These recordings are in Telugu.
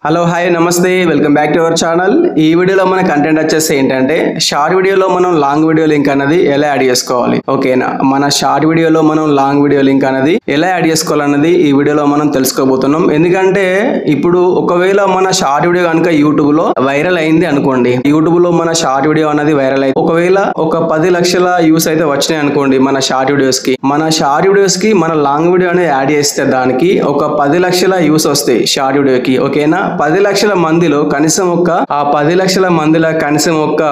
హలో హాయ్ నమస్తే welcome back to our channel. ఈ వీడియోలో మన కంటెంట్ వచ్చేసి ఏంటంటే షార్ట్ వీడియోలో మనం లాంగ్ వీడియో లింక్ అనేది ఎలా యాడ్ చేసుకోవాలి. ఓకేనా, మన షార్ట్ వీడియోలో మనం లాంగ్ వీడియో లింక్ అనేది ఎలా యాడ్ చేసుకోవాలన్నది ఈ వీడియోలో మనం తెలుసుకోబోతున్నాం. ఎందుకంటే ఇప్పుడు ఒకవేళ మన షార్ట్ వీడియో కనుక యూట్యూబ్ లో వైరల్ అయింది అనుకోండి, యూట్యూబ్ లో మన షార్ట్ వీడియో అనేది వైరల్ అయింది, ఒకవేళ ఒక 10 లక్షల వ్యూస్ అయితే వచ్చినాయి అనుకోండి మన షార్ట్ వీడియోస్ కి మన లాంగ్ వీడియో అనేది యాడ్ చేస్తే దానికి ఒక 10 లక్షల వ్యూస్ వస్తాయి షార్ట్ వీడియోకి. ఓకేనా, 10 లక్షల మందిలో కనీసం ఒక 10 లక్షల మందిలో కనీసం ఒక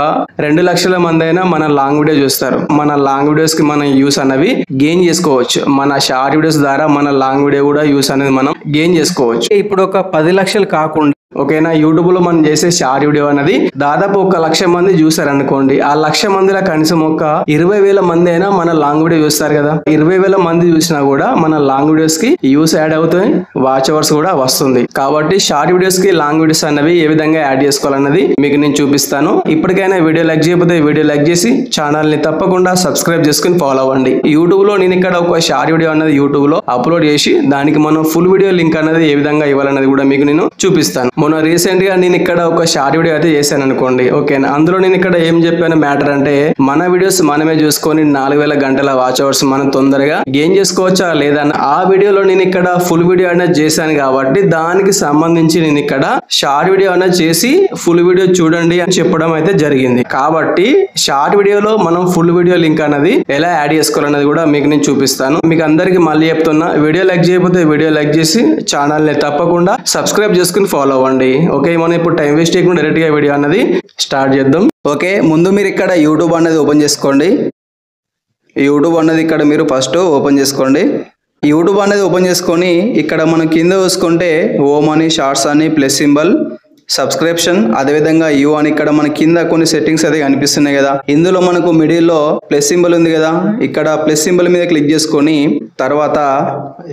2 లక్షల మంది అయినా మన లాంగ్ వీడియో చూస్తారు. మన లాంగ్ వీడియోస్ కి మనం యూస్ అనేవి గెయిన్ చేసుకోవచ్చు. మన షార్ట్ వీడియోస్ ద్వారా మన లాంగ్ వీడియో కూడా యూస్ అనేది మనం గెయిన్ చేసుకోవచ్చు. ఇప్పుడు ఒక 10 లక్షలు కాకుండా ఓకేనా, యూట్యూబ్ లో మనం చేసే షార్ట్ వీడియో అనేది దాదాపు 1 లక్ష మంది చూసారు అనుకోండి, ఆ 1 లక్ష మందిలో కనీసం ఒక 20,000 మంది అయినా మన లాంగ్ వీడియో చూస్తారు కదా. 20,000 మంది చూసినా కూడా మన లాంగ్ వీడియోస్ కి యూస్ యాడ్ అవుతాయి, వాచ్ అవర్స్ కూడా వస్తుంది. కాబట్టి షార్ట్ వీడియోస్ కి లాంగ్ వీడియోస్ అనేవి ఏ విధంగా యాడ్ చేసుకోవాలన్నది మీకు నేను చూపిస్తాను. ఇప్పటికైనా వీడియో లైక్ చేయకపోతే వీడియో లైక్ చేసి ఛానల్ ని తప్పకుండా సబ్స్క్రైబ్ చేసుకుని ఫాలో అవ్వండి. యూట్యూబ్ లో నేను ఇక్కడ ఒక షార్ట్ వీడియో అనేది యూట్యూబ్ లో అప్లోడ్ చేసి దానికి మనం ఫుల్ వీడియో లింక్ అనేది ఏ విధంగా ఇవ్వాలన్నది కూడా మీకు నేను చూపిస్తాను. మొన్న రీసెంట్ గా నేను ఇక్కడ ఒక షార్ట్ వీడియో అయితే చేశాను అనుకోండి. ఓకేనా, అందులో నేను ఇక్కడ ఏం చెప్పాను మ్యాటర్ అంటే మన వీడియోస్ మనమే చూసుకొని 4,000 గంటల వాచ్ అవర్స్ మనం తొందరగా గెయిన్ చేసుకోవచ్చా లేదా. ఆ వీడియోలో నేను ఇక్కడ ఫుల్ వీడియో అనేది చేశాను కాబట్టి దానికి సంబంధించి నేను ఇక్కడ షార్ట్ వీడియో అనేది చేసి ఫుల్ వీడియో చూడండి అని చెప్పడం అయితే జరిగింది. కాబట్టి షార్ట్ వీడియోలో మనం ఫుల్ వీడియో లింక్ అనేది ఎలా యాడ్ చేసుకోవాలన్నది కూడా మీకు నేను చూపిస్తాను. మీకు అందరికి మళ్ళీ చెప్తున్నా, వీడియో లైక్ చేయకపోతే వీడియో లైక్ చేసి ఛానల్ ని తప్పకుండా సబ్స్క్రైబ్ చేసుకుని ఫాలో అవ్వండి. ఓకే, మనం ఇప్పుడు టైం వేస్ట్ చేయకుండా డైరెక్ట్ గా వీడియో అనేది స్టార్ట్ చేద్దాం. ఓకే, ముందు మీరు ఇక్కడ యూట్యూబ్ అనేది ఓపెన్ చేసుకోండి. యూట్యూబ్ అనేది ఇక్కడ మీరు ఫస్ట్ ఓపెన్ చేసుకోండి. యూట్యూబ్ అనేది ఓపెన్ చేసుకొని ఇక్కడ మనం కింద చూసుకుంటే హోమ్ అని, షార్ట్స్ అని, ప్లస్ సింబల్, సబ్స్క్రిప్షన్, అదేవిధంగా యూ అని ఇక్కడ మన కింద కొన్ని సెట్టింగ్స్ అయితే కనిపిస్తున్నాయి కదా. ఇందులో మనకు మిడిల్ లో ప్లస్ సింబల్ ఉంది కదా, ఇక్కడ ప్లస్ సింబల్ మీద క్లిక్ చేసుకొని తర్వాత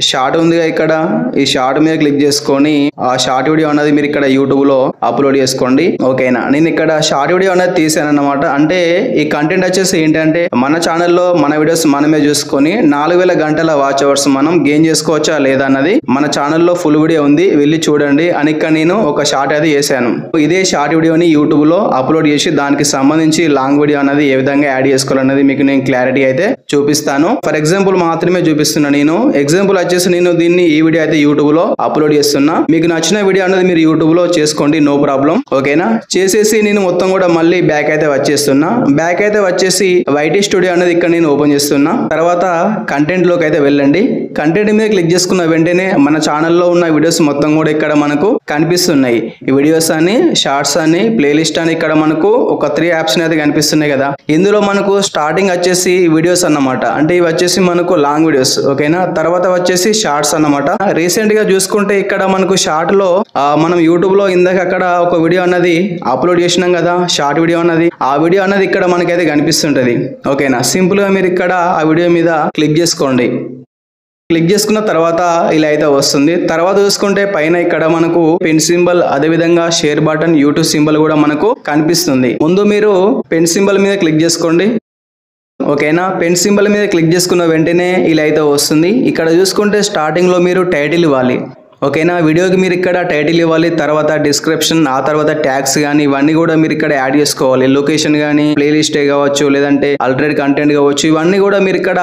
షార్ట్ ఉంది కదా, ఇక్కడ ఈ షార్ట్ మీద క్లిక్ చేసుకొని ఆ షార్ట్ వీడియో అనేది మీరు ఇక్కడ యూట్యూబ్ లో అప్లోడ్ చేసుకోండి. ఓకేనా, నేను ఇక్కడ షార్ట్ వీడియో అనేది తీసాను అన్నమాట. అంటే ఈ కంటెంట్ వచ్చేసి ఏంటంటే మన ఛానల్లో మన వీడియోస్ మనమే చూసుకొని 4,000 గంటల వాచ్ అవర్స్ మనం గెయిన్ చేసుకోవచ్చా లేదా అన్నది మన ఛానల్లో ఫుల్ వీడియో ఉంది, వెళ్ళి చూడండి అని ఇక్కడ నేను ఒక షార్ట్ అది చేశాను. ఇదే షార్ట్ వీడియోని యూట్యూబ్ లో అప్లోడ్ చేసి దానికి సంబంధించి లాంగ్ వీడియో అనేది ఏ విధంగా యాడ్ చేసుకోవాలన్నది మీకు నేను క్లారిటీ అయితే చూపిస్తాను. ఫర్ ఎగ్జాంపుల్ మాత్రమే చూపిస్తున్నా. నేను ఎగ్జాంపుల్ వచ్చేసి నేను దీన్ని ఈ వీడియో అయితే యూట్యూబ్ లో అప్లోడ్ చేస్తున్నా. మీకు నచ్చిన వీడియో అనేది మీరు యూట్యూబ్ లో చేసుకోండి, నో ప్రాబ్లం. ఓకేనా, చేసేసి నేను మొత్తం కూడా మళ్ళీ బ్యాక్ అయితే వచ్చేస్తున్నా. బ్యాక్ అయితే వచ్చేసి వైటీ స్టూడియో అనేది ఇక్కడ నేను ఓపెన్ చేస్తున్నా. తర్వాత కంటెంట్ లోకి అయితే వెళ్ళండి. కంటెంట్ మీద క్లిక్ చేసుకున్న వెంటనే మన ఛానల్లో ఉన్న వీడియోస్ మొత్తం కూడా ఇక్కడ మనకు కనిపిస్తున్నాయి. ఈ వీడియోస్ అని, షార్ట్స్ అని, ప్లేలిస్ట్ అని ఇక్కడ మనకు ఒక 3 యాప్స్ అయితే కనిపిస్తున్నాయి కదా. ఇందులో మనకు స్టార్టింగ్ వచ్చేసి వీడియోస్ అన్నమాట, అంటే ఇవి వచ్చేసి మనకు లాంగ్ వీడియోస్. ఓకేనా, తర్వాత వచ్చేసి షార్ట్స్ అన్నమాట. రీసెంట్ గా చూసుకుంటే ఇక్కడ మనకు షార్ట్ లో మనం యూట్యూబ్ లో ఇందాక అక్కడ ఒక వీడియో అన్నది అప్లోడ్ చేసినాం కదా, షార్ట్ వీడియో అన్నది. ఆ వీడియో అన్నది ఇక్కడ మనకైతే కనిపిస్తుంటది. ఓకేనా, సింపుల్ గా మీరు ఇక్కడ ఆ వీడియో మీద క్లిక్ చేసుకోండి. క్లిక్ చేసుకున్న తర్వాత ఇలా అయితే వస్తుంది. తర్వాత చూసుకుంటే పైన ఇక్కడ మనకు పెన్ సింబల్, అదే విధంగా షేర్ బటన్, యూట్యూబ్ సింబల్ కూడా మనకు కనిపిస్తుంది. ముందు మీరు పెన్ సింబల్ మీద క్లిక్ చేసుకోండి. ఓకేనా, పెన్ సింబల్ మీద క్లిక్ చేసుకున్న వెంటనే ఇలా అయితే వస్తుంది. ఇక్కడ చూసుకుంటే స్టార్టింగ్ లో మీరు టైటిల్ ఇవ్వాలి. ఓకేనా, వీడియోకి మీరు ఇక్కడ టైటిల్ ఇవ్వాలి, తర్వాత డిస్క్రిప్షన్, ఆ తర్వాత ట్యాగ్స్ కానీ ఇవన్నీ కూడా మీరు ఇక్కడ యాడ్ చేసుకోవాలి. లొకేషన్ కానీ, ప్లేలిస్ట్ కావచ్చు, లేదంటే ఆల్టరేట్ కంటెంట్ కావచ్చు, ఇవన్నీ కూడా మీరు ఇక్కడ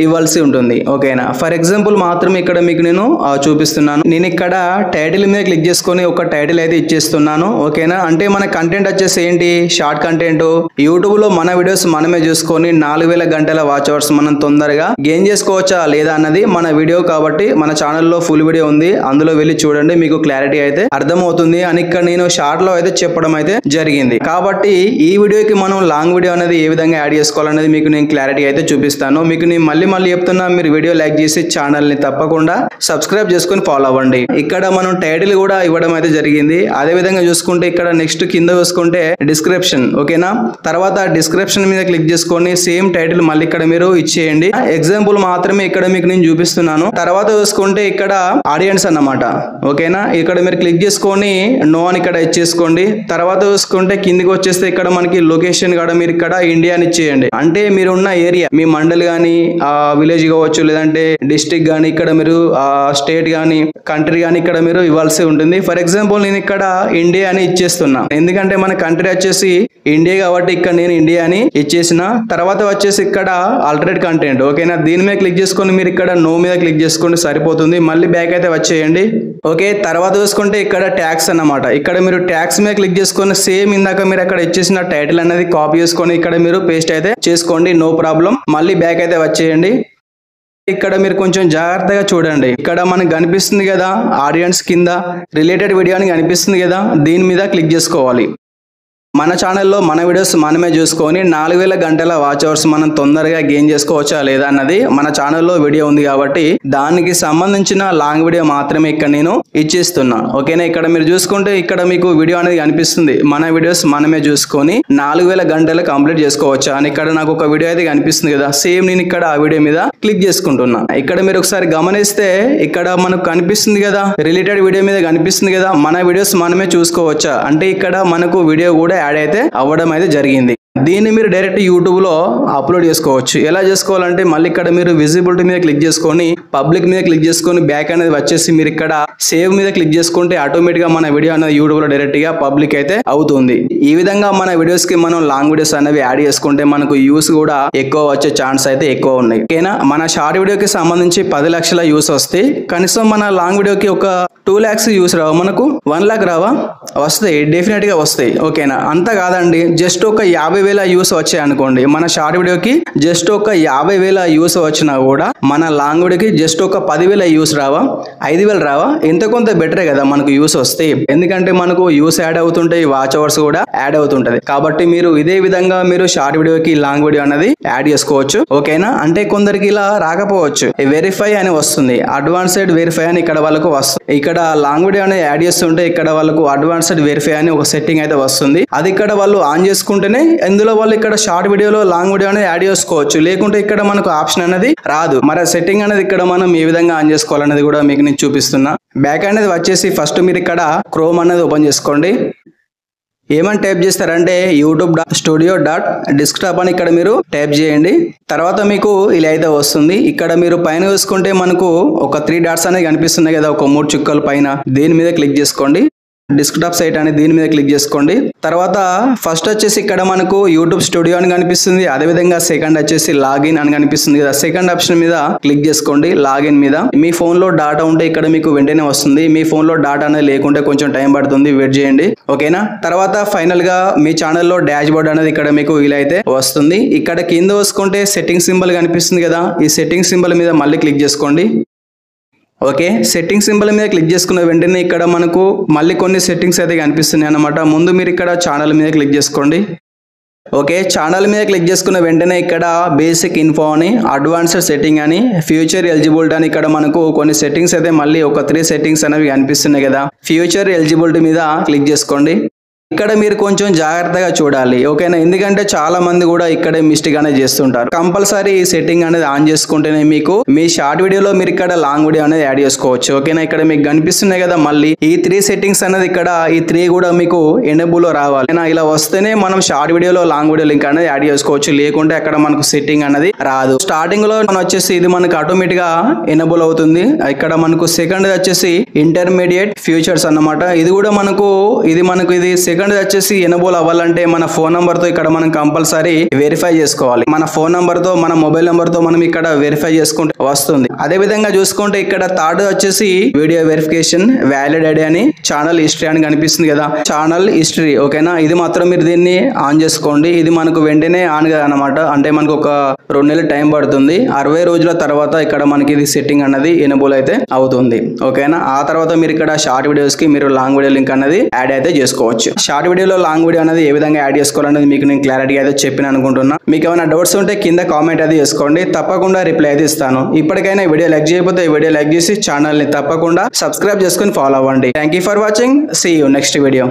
ఇవ్వాల్సి ఉంటుంది. ఓకేనా, ఫర్ ఎగ్జాంపుల్ మాత్రమే ఇక్కడ మీకు నేను చూపిస్తున్నాను. నేను ఇక్కడ టైటిల్ మీద క్లిక్ చేసుకొని ఒక టైటిల్ అయితే ఇచ్చేస్తున్నాను. ఓకేనా, అంటే మన కంటెంట్ వచ్చేసి ఏంటి, షార్ట్ కంటెంట్. యూట్యూబ్ లో మన వీడియోస్ మనమే చూసుకొని 4,000 గంటల వాచ్ అవర్స్ మనం తొందరగా గెయిన్ చేసుకోవచ్చా లేదా అన్నది మన వీడియో. కాబట్టి మన ఛానల్లో ఫుల్ వీడియో ఉంది, అందులో వెళ్ళి చూడండి, మీకు క్లారిటీ అయితే అర్థమవుతుంది అని ఇక్కడ నేను షార్ట్ లో అయితే చెప్పడం అయితే జరిగింది. కాబట్టి ఈ వీడియోకి మనం లాంగ్ వీడియో అనేది ఏ విధంగా యాడ్ చేసుకోవాలనేది మీకు నేను క్లారిటీ అయితే చూపిస్తాను. మీకు నేను మళ్ళీ చెప్తున్నా, మీరు వీడియో లైక్ చేసి ఛానల్ ని తప్పకుండా సబ్స్క్రైబ్ చేసుకుని ఫాలో అవ్వండి. ఇక్కడ మనం టైటిల్ కూడా ఇవ్వడం అయితే జరిగింది. అదే విధంగా చూసుకుంటే ఇక్కడ నెక్స్ట్ కింద చూసుకుంటే డిస్క్రిప్షన్. ఓకేనా, తర్వాత డిస్క్రిప్షన్ మీద క్లిక్ చేసుకొని సేమ్ టైటిల్ మళ్ళీ ఇక్కడ మీరు ఇచ్చేయండి. ఎగ్జాంపుల్ మాత్రమే ఇక్కడ మీకు నేను చూపిస్తున్నాను. తర్వాత చూసుకుంటే ఇక్కడ ఆడియన్స్ అన్నమాట. ఓకేనా, ఇక్కడ మీరు క్లిక్ చేసుకొని నో అని ఇక్కడ ఇచ్చేసుకోండి. తర్వాత చూసుకుంటే కిందికి వచ్చేస్తే ఇక్కడ మనకి లొకేషన్ కూడా మీరు ఇక్కడ ఇండియా అని ఇచ్చేయండి. అంటే మీరు ఉన్న ఏరియా, మీ మండల్ కానీ విలేజ్ కావచ్చు, లేదంటే డిస్ట్రిక్ట్ కానీ, ఇక్కడ మీరు స్టేట్ కానీ కంట్రీ కానీ ఇక్కడ మీరు ఇవ్వాల్సి ఉంటుంది. ఫర్ ఎగ్జాంపుల్ నేను ఇక్కడ ఇండియా అని ఇచ్చేస్తున్నా, ఎందుకంటే మన కంట్రీ వచ్చేసి ఇండియా కాబట్టి ఇక్కడ నేను ఇండియా అని ఇచ్చేసిన. తర్వాత వచ్చేసి ఇక్కడ ఆల్టర్నేట్ కంటెంట్. ఓకేనా, దీని మీద క్లిక్ చేసుకొని మీరు ఇక్కడ నో మీద క్లిక్ చేసుకోండి, సరిపోతుంది. మళ్ళీ బ్యాక్ అయితే వచ్చేయండి. ఓకే, తర్వాత చూసుకుంటే ఇక్కడ ట్యాక్స్ అన్నమాట. ఇక్కడ మీరు ట్యాక్స్ మీద క్లిక్ చేసుకొని సేమ్ ఇందాక మీరు అక్కడ ఇచ్చేసిన టైటిల్ అనేది కాపీ చేసుకొని ఇక్కడ మీరు పేస్ట్ అయితే చేసుకోండి, నో ప్రాబ్లం. మళ్ళీ బ్యాక్ అయితే వచ్చేయండి. ఇక్కడ మీరు కొంచెం జాగ్రత్తగా చూడండి. ఇక్కడ మనకు కనిపిస్తుంది కదా ఆడియన్స్ కింద రిలేటెడ్ వీడియో అని కనిపిస్తుంది కదా, దీని మీద క్లిక్ చేసుకోవాలి. మన ఛానల్లో మన వీడియోస్ మనమే చూసుకొని 4000 గంటల వాచ్ అవర్స్ మనం తొందరగా గెయిన్ చేసుకోవచ్చా లేదా అన్నది మన ఛానల్లో వీడియో ఉంది కాబట్టి దానికి సంబంధించిన లాంగ్ వీడియో మాత్రమే ఇక్కడ నేను ఇచ్చేస్తున్నా. ఓకేనా, ఇక్కడ మీరు చూసుకుంటే ఇక్కడ మీకు వీడియో అనేది కనిపిస్తుంది, మన వీడియోస్ మనమే చూసుకొని 4000 గంటలు కంప్లీట్ చేసుకోవచ్చా అని. ఇక్కడ నాకు ఒక వీడియో అయితే కనిపిస్తుంది కదా, సేమ్ నేను ఇక్కడ ఆ వీడియో మీద క్లిక్ చేసుకుంటున్నా. ఇక్కడ మీరు ఒకసారి గమనిస్తే ఇక్కడ మనకు కనిపిస్తుంది కదా రిలేటెడ్ వీడియో మీద కనిపిస్తుంది కదా, మన వీడియోస్ మనమే చూసుకోవచ్చా అంటే ఇక్కడ మనకు వీడియో కూడా యాడ్ అయితే అవ్వడం అయితే జరిగింది. దీన్ని మీరు డైరెక్ట్ యూట్యూబ్ లో అప్లోడ్ చేసుకోవచ్చు. ఎలా చేసుకోవాలంటే మళ్ళీ ఇక్కడ మీరు విజిబిలిటీ మీద క్లిక్ చేసుకొని పబ్లిక్ మీద క్లిక్ చేసుకొని బ్యాక్ అనేది వచ్చేసి మీరు ఇక్కడ సేవ్ మీద క్లిక్ చేసుకుంటే ఆటోమేటిక్ గా మన వీడియో అనేది యూట్యూబ్ లో డైరెక్ట్ గా పబ్లిక్ అయితే అవుతుంది. ఈ విధంగా మన వీడియోస్ కి మనం లాంగ్ వీడియోస్ అనేవి యాడ్ చేసుకుంటే మనకు వ్యూస్ కూడా ఎక్కువ వచ్చే ఛాన్స్ అయితే ఎక్కువ ఉన్నాయి. ఓకేనా, మన షార్ట్ వీడియోకి సంబంధించి 10 లక్షల వ్యూస్ వస్తాయి. కనీసం మన లాంగ్ వీడియోకి ఒక 2 lakhs వ్యూస్ రావా, మనకు 1 lakh రావా? వస్తాయి, డెఫినెట్ గా వస్తాయి. ఓకేనా, అంత కాదండి జస్ట్ ఒక 50,000 వ్యూస్ వచ్చాయి అనుకోండి, మన షార్ట్ వీడియోకి జస్ట్ ఒక 50,000 వ్యూస్ వచ్చినా కూడా మన లాంగ్ వీడియోకి జస్ట్ ఒక 10,000 వ్యూస్ రావా, 5,000 రావా? ఎంత కొంత బెటరే కదా మనకు వ్యూస్ వస్తాయి. ఎందుకంటే మనకు వ్యూస్ యాడ్ అవుతుంటాయి, వాచ్ అవర్స్ కూడా యాడ్ అవుతుంటది. కాబట్టి మీరు ఇదే విధంగా మీరు షార్ట్ వీడియోకి లాంగ్ వీడియో అనేది యాడ్ చేసుకోవచ్చు. ఓకేనా, అంటే కొందరికి ఇలా రాకపోవచ్చు, వెరిఫై అని వస్తుంది, అడ్వాన్స్డ్ వెరిఫై అని ఇక్కడ వాళ్ళకు వస్తుంది. ఇక్కడ లాంగ్ వీడియో అనేది యాడ్ చేస్తుంటే ఇక్కడ వాళ్ళకు అడ్వాన్స్డ్ వెరిఫై అని ఒక సెట్టింగ్ అయితే వస్తుంది. అది ఇక్కడ వాళ్ళు ఆన్ చేసుకుంటేనే ఇందులో వాళ్ళు ఇక్కడ షార్ట్ వీడియోలో లాంగ్ వీడియో అనేది యాడ్ చేసుకోవచ్చు. లేకుంటే ఇక్కడ మనకు ఆప్షన్ అనేది రాదు. మరి సెట్టింగ్ అనేది ఇక్కడ మనం ఏ విధంగా ఆన్ చేసుకోవాలనేది కూడా మీకు నేను చూపిస్తున్నా. బ్యాక్ అనేది వచ్చేసి ఫస్ట్ మీరు ఇక్కడ క్రోమ్ అనేది ఓపెన్ చేసుకోండి. ఏమని టైప్ చేస్తారంటే youtube.studio.desktop అని ఇక్కడ మీరు టైప్ చేయండి. తర్వాత మీకు ఇలా అయితే వస్తుంది. ఇక్కడ మీరు పైన చూసుకుంటే మనకు ఒక 3 dots అనేది కనిపిస్తున్నాయి కదా, ఒక 3 చుక్కల పైన, దీని మీద క్లిక్ చేసుకోండి. డెస్క్టాప్ సైట్ అని దీని మీద క్లిక్ చేసుకోండి. తర్వాత ఫస్ట్ వచ్చేసి ఇక్కడ మనకు యూట్యూబ్ స్టూడియో అని కనిపిస్తుంది. అదేవిధంగా సెకండ్ వచ్చేసి లాగిన్ అని కనిపిస్తుంది కదా, సెకండ్ ఆప్షన్ మీద క్లిక్ చేసుకోండి. లాగిన్ మీద మీ ఫోన్ లో డాటా ఉంటే ఇక్కడ మీకు వెంటనే వస్తుంది. మీ ఫోన్ లో డాటా అనేది లేకుంటే కొంచెం టైం పడుతుంది, వెయిట్ చేయండి. ఓకేనా, తర్వాత ఫైనల్ గా మీ ఛానల్లో డాష్ బోర్డ్ అనేది ఇక్కడ మీకు ఇలా అయితే వస్తుంది. ఇక్కడ కింద చూసుకుంటే సెట్టింగ్ సింబల్ కనిపిస్తుంది కదా, ఈ సెట్టింగ్ సింబల్ మీద మళ్ళీ క్లిక్ చేసుకోండి. ఓకే, సెట్టింగ్ సింబల్ మీద క్లిక్ చేసుకున్న వెంటనే ఇక్కడ మనకు మళ్ళీ కొన్ని సెట్టింగ్స్ అయితే కనిపిస్తున్నాయి అన్నమాట. ముందు మీరు ఇక్కడ ఛానల్ మీద క్లిక్ చేసుకోండి. ఓకే, ఛానల్ మీద క్లిక్ చేసుకున్న వెంటనే ఇక్కడ బేసిక్ ఇన్ఫో అని, అడ్వాన్స్డ్ సెట్టింగ్ అని, ఫ్యూచర్ ఎలిజిబిలిటీ అని ఇక్కడ మనకు కొన్ని సెట్టింగ్స్ అయితే మళ్ళీ ఒక 3 సెట్టింగ్స్ అనేవి కనిపిస్తున్నాయి కదా. ఫ్యూచర్ ఎలిజిబిలిటీ మీద క్లిక్ చేసుకోండి. ఇక్కడ మీరు కొంచెం జాగ్రత్తగా చూడాలి. ఓకేనా, ఎందుకంటే చాలా మంది కూడా ఇక్కడే మిస్టేక్ అనేది చేస్తుంటారు. కంపల్సరీ ఈ సెట్టింగ్ అనేది ఆన్ చేసుకుంటేనే మీకు మీ షార్ట్ వీడియోలో మీరు ఇక్కడ లాంగ్ వీడియో అనేది యాడ్ చేసుకోవచ్చు. ఓకేనా, ఇక్కడ మీకు కనిపిస్తున్నాయి కదా మళ్ళీ ఈ 3 సెట్టింగ్స్ అనేది ఇక్కడ ఈ 3 కూడా మీకు ఎనేబుల్ లో రావాలి. ఇలా వస్తేనే మనం షార్ట్ వీడియోలో లాంగ్ వీడియో లింక్ అనేది యాడ్ చేసుకోవచ్చు. లేకుంటే అక్కడ మనకు సెట్టింగ్ అనేది రాదు. స్టార్టింగ్ లో మనం వచ్చేసి ఇది మనకు ఆటోమేటిక్ గా ఎనేబుల్ అవుతుంది. ఇక్కడ మనకు సెకండ్ వచ్చేసి ఇంటర్మీడియట్ ఫ్యూచర్స్ అన్నమాట. ఇది కూడా మనకు ఇది సెకండ్ వచ్చేసి ఎనేబుల్ అవ్వాలంటే మన ఫోన్ నంబర్ తో ఇక్కడ మనం కంపల్సరీ వెరిఫై చేసుకోవాలి. మన ఫోన్ నంబర్ తో మన మొబైల్ నంబర్ తో మనం ఇక్కడ వెరిఫై చేసుకుంటే వస్తుంది. అదే విధంగా చూసుకుంటే ఇక్కడ థర్డ్ వచ్చేసి వీడియో వెరిఫికేషన్ వ్యాలిడ్ ఐడి అని, ఛానల్ హిస్టరీ అని కనిపిస్తుంది కదా, ఛానల్ హిస్టరీ. ఓకేనా, ఇది మాత్రం మీరు దీన్ని ఆన్ చేసుకోండి. ఇది మనకు వెంటనే ఆన్ అనమాట, అంటే మనకు ఒక 2 నెలలు టైం పడుతుంది. 60 రోజుల తర్వాత ఇక్కడ మనకి ఇది సెట్టింగ్ అన్నది ఎనేబుల్ అయితే అవుతుంది. ఓకేనా, ఆ తర్వాత మీరు ఇక్కడ షార్ట్ వీడియోస్ కి మీరు లాంగ్ వీడియో లింక్ అనేది యాడ్ అయితే చేసుకోవచ్చు. షార్ట్ వీడియోలో లాంగ్ వీడియో అనేది ఏ విధంగా యాడ్ చేసుకోవాలనేది మీకు నేను క్లారిటీ అయితే చెప్పిన అనుకుంటున్నా. మీకు ఏమైనా డౌట్స్ ఉంటే కింద కామెంట్ అయితే చేసుకోండి, తప్పకుండా రిప్లై అయితే ఇస్తాను. ఇప్పటికైనా వీడియో లైక్ చేయకపోతే వీడియో లైక్ చేసి ఛానల్ ని తప్పకుండా సబ్స్క్రైబ్ చేసుకుని ఫాలో అవ్వండి. Thank you for watching. See you next video.